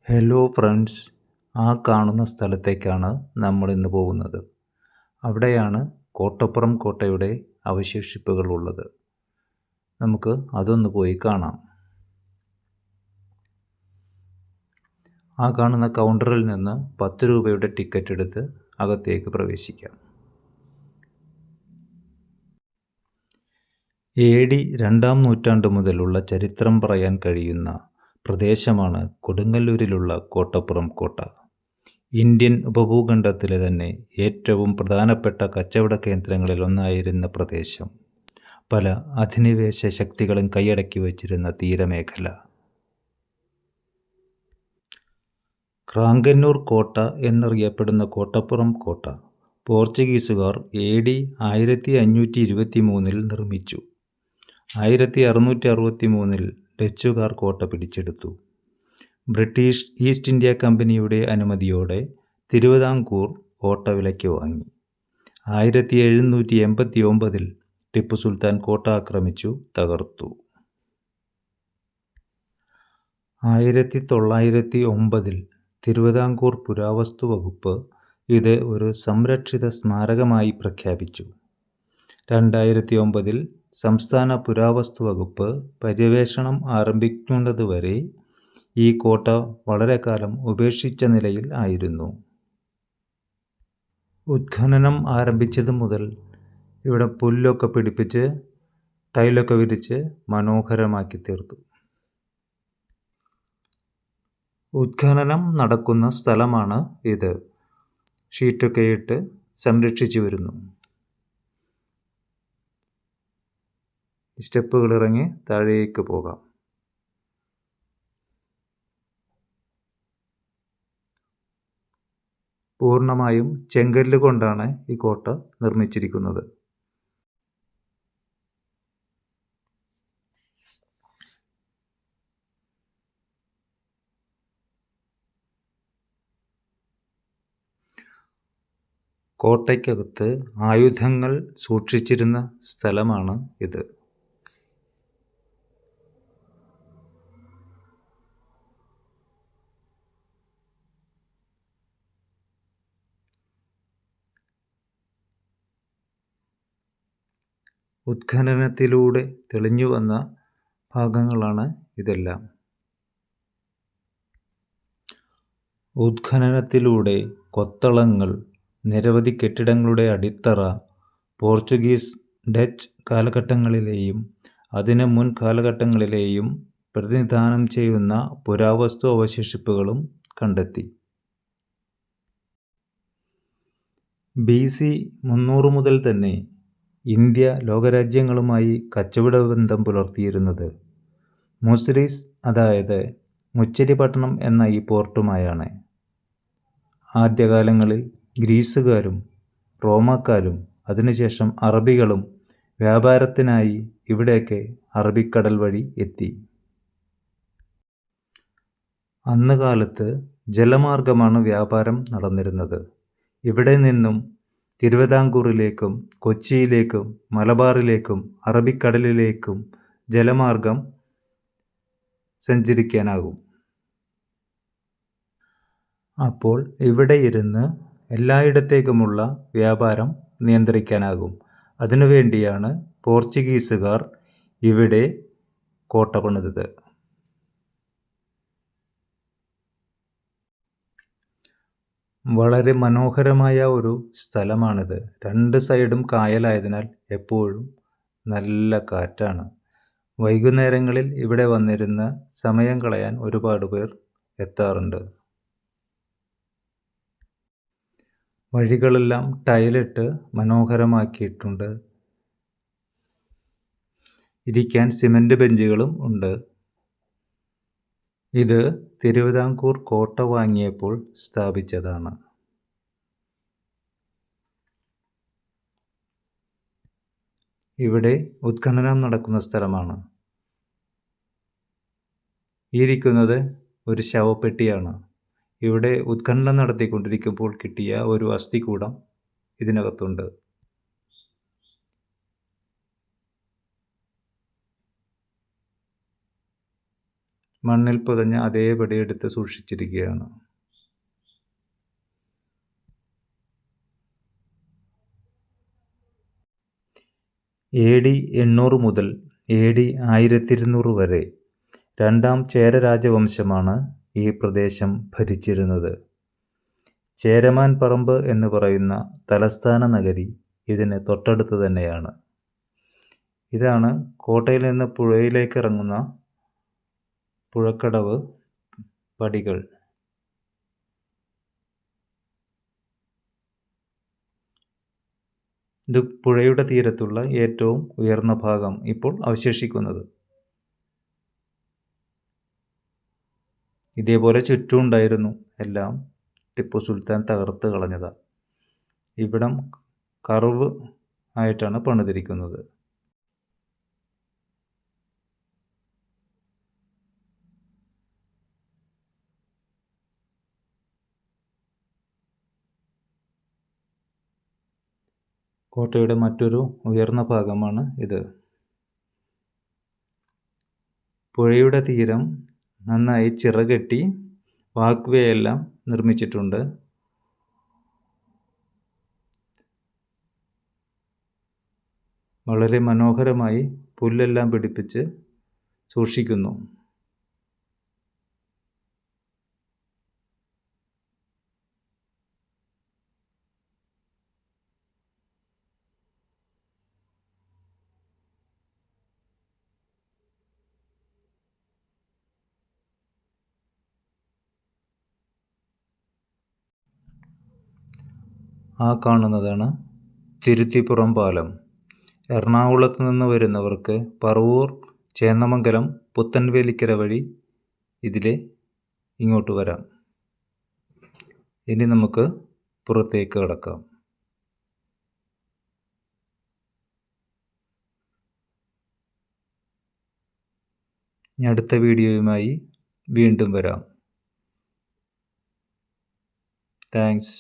Hello friends, ആ കാണുന്ന സ്ഥലത്തേക്കാണ് നമ്മളിന്ന് പോകുന്നത്. അവിടെയാണ് കോട്ടപ്പുറം കോട്ടയുടെ അവശേഷിപ്പുകളുള്ളത്. നമുക്ക് അതൊന്ന് പോയി കാണാം. ആ കാണുന്ന കൗണ്ടറിൽ നിന്ന് 10 രൂപയുടെ ടിക്കറ്റ് എടുത്ത് അകത്തേക്ക് പ്രവേശിക്കാം. AD 2-ാം നൂറ്റാണ്ട് മുതലുള്ള ചരിത്രം പറയാൻ കഴിയുന്ന പ്രദേശമാണ് കൊടുങ്ങല്ലൂരിലുള്ള കോട്ടപ്പുറം കോട്ട. ഇന്ത്യൻ ഉപഭൂഖണ്ഡത്തിലെ തന്നെ ഏറ്റവും പ്രധാനപ്പെട്ട കച്ചവട കേന്ദ്രങ്ങളിൽ ഒന്നായിരുന്ന പ്രദേശം. പല അധിനിവേശ ശക്തികളും കൈയടക്കി വച്ചിരുന്ന തീരമേഖല. ക്രാങ്കന്നൂർ കോട്ട എന്നറിയപ്പെടുന്ന കോട്ടപ്പുറം കോട്ട പോർച്ചുഗീസുകാർ AD 1523 നിർമ്മിച്ചു. 1663 ഡച്ചുകാർ കോട്ട പിടിച്ചെടുത്തു. ബ്രിട്ടീഷ് ഈസ്റ്റ് ഇന്ത്യ കമ്പനിയുടെ അനുമതിയോടെ തിരുവിതാംകൂർ കോട്ട വിലയ്ക്ക് വാങ്ങി. 1789 ടിപ്പു സുൽത്താൻ കോട്ട ആക്രമിച്ചു തകർത്തു. 1909 തിരുവിതാംകൂർ പുരാവസ്തു വകുപ്പ് ഇത് ഒരു സംരക്ഷിത സ്മാരകമായി പ്രഖ്യാപിച്ചു. 2009 സംസ്ഥാന പുരാവസ്തു വകുപ്പ് പര്യവേഷണം ആരംഭിക്കുന്നതുവരെ ഈ കോട്ട വളരെ കാലം ഉപേക്ഷിച്ച നിലയിൽ ആയിരുന്നു. ഉത്ഖനനം ആരംഭിച്ചത് മുതൽ ഇവിടെ പുല്ലൊക്കെ പിടിപ്പിച്ച് ടൈലൊക്കെ വിരിച്ച് മനോഹരമാക്കി തീർത്തു. ഉത്ഖനനം നടക്കുന്ന സ്ഥലമാണ് ഇത്. ഷീറ്റൊക്കെ ഇട്ട് സംരക്ഷിച്ചു വരുന്നു. സ്റ്റെപ്പുകൾ ഇറങ്ങി താഴേക്ക് പോകാം. പൂർണ്ണമായും ചെങ്കല്ല് കൊണ്ടാണ് ഈ കോട്ട നിർമ്മിച്ചിരിക്കുന്നത്. കോട്ടയ്ക്കകത്ത് ആയുധങ്ങൾ സൂക്ഷിച്ചിരുന്ന സ്ഥലമാണ് ഇത്. ഉത്ഖനനത്തിലൂടെ തെളിഞ്ഞു വന്ന ഭാഗങ്ങളാണ് ഇതെല്ലാം. ഉത്ഖനനത്തിലൂടെ കൊത്തളങ്ങൾ, നിരവധി കെട്ടിടങ്ങളുടെ അടിത്തറ, പോർച്ചുഗീസ്, ഡച്ച് കാലഘട്ടങ്ങളിലെയും അതിന് മുൻ കാലഘട്ടങ്ങളിലെയും പ്രതിനിധാനം ചെയ്യുന്ന പുരാവസ്തു അവശേഷിപ്പുകളും കണ്ടെത്തി. BC 300 മുതൽ തന്നെ ഇന്ത്യ ലോകരാജ്യങ്ങളുമായി കച്ചവട ബന്ധം പുലർത്തിയിരുന്നത് മുസിരിസ്, അതായത് മുച്ചിരിപട്ടണം എന്ന ഈ പോർട്ടുമായാണ്. ആദ്യകാലങ്ങളിൽ ഗ്രീസുകാരും റോമാക്കാരും അതിനുശേഷം അറബികളും വ്യാപാരത്തിനായി ഇവിടേക്ക് അറബിക്കടൽ വഴി എത്തി. അന്ന് കാലത്ത് ജലമാർഗമാണ് വ്യാപാരം നടന്നിരുന്നത്. ഇവിടെ നിന്നും തിരുവിതാംകൂറിലേക്കും കൊച്ചിയിലേക്കും മലബാറിലേക്കും അറബിക്കടലിലേക്കും ജലമാർഗം സഞ്ചരിക്കാനാകും. അപ്പോൾ ഇവിടെ ഇരുന്ന് എല്ലായിടത്തേക്കുമുള്ള വ്യാപാരം നിയന്ത്രിക്കാനാകും. അതിനുവേണ്ടിയാണ് പോർച്ചുഗീസുകാർ ഇവിടെ കോട്ട പണിതത്. വളരെ മനോഹരമായ ഒരു സ്ഥലമാണിത്. 2 സൈഡും കായലായതിനാൽ എപ്പോഴും നല്ല കാറ്റാണ്. വൈകുന്നേരങ്ങളിൽ ഇവിടെ വന്നിരുന്ന് സമയം കളയാൻ ഒരുപാട് പേർ എത്താറുണ്ട്. വഴികളെല്ലാം ടൈലിട്ട് മനോഹരമാക്കിയിട്ടുണ്ട്. ഇരിക്കാൻ സിമന്റ് ബെഞ്ചുകളും ഉണ്ട്. ഇത് തിരുവിതാംകൂർ കോട്ട വാങ്ങിയപ്പോൾ സ്ഥാപിച്ചതാണ്. ഇവിടെ ഉത്ഖനനം നടക്കുന്ന സ്ഥലമാണ്. ഇരിക്കുന്നത് ഒരു ശവപ്പെട്ടിയാണ്. ഇവിടെ ഉത്ഖനനം നടത്തിക്കൊണ്ടിരിക്കുമ്പോൾ കിട്ടിയ ഒരു അസ്ഥികൂടം ഇതിനകത്തുണ്ട്. മണ്ണിൽ പുതഞ്ഞ് അതേപടി എടുത്ത് സൂക്ഷിച്ചിരിക്കുകയാണ്. AD 800 മുതൽ AD 1200 വരെ രണ്ടാം ചേര രാജവംശമാണ് ഈ പ്രദേശം ഭരിച്ചിരുന്നത്. ചേരമാൻ പറമ്പ് എന്ന് പറയുന്ന തലസ്ഥാന നഗരി ഇതിന് തൊട്ടടുത്ത് തന്നെയാണ്. ഇതാണ് കോട്ടയിൽ നിന്ന് പുഴയിലേക്ക് ഇറങ്ങുന്ന പുഴക്കടവ് പടികൾ. ഇത് പുഴയുടെ തീരത്തുള്ള ഏറ്റവും ഉയർന്ന ഭാഗം ഇപ്പോൾ അവശേഷിക്കുന്നത്. ഇതേപോലെ ചുറ്റും ഉണ്ടായിരുന്നു, എല്ലാം ടിപ്പു സുൽത്താൻ തകർത്ത് കളഞ്ഞതാണ്. ഇവിടം കർവ് ആയിട്ടാണ് പണിതിരിക്കുന്നത്. കോട്ടയുടെ മറ്റൊരു ഉയർന്ന ഭാഗമാണ് ഇത്. പുഴയുടെ തീരം നന്നായി ചിറകെട്ടി വാക്ക് വേ എല്ലാം നിർമ്മിച്ചിട്ടുണ്ട്. വളരെ മനോഹരമായി പുല്ലെല്ലാം പിടിപ്പിച്ച് സൂക്ഷിക്കുന്നു. ആ കാണുന്നതാണ് തിരുത്തിപ്പുറം പാലം. എറണാകുളത്ത് നിന്ന് വരുന്നവർക്ക് പറവൂർ, ചേന്നമംഗലം, പുത്തൻവേലിക്കര വഴി ഇതിലെ ഇങ്ങോട്ട് വരാം. ഇനി നമുക്ക് പുറത്തേക്ക് കടക്കാം. ഇനി അടുത്ത വീഡിയോയുമായി വീണ്ടും വരാം. താങ്ക്സ്.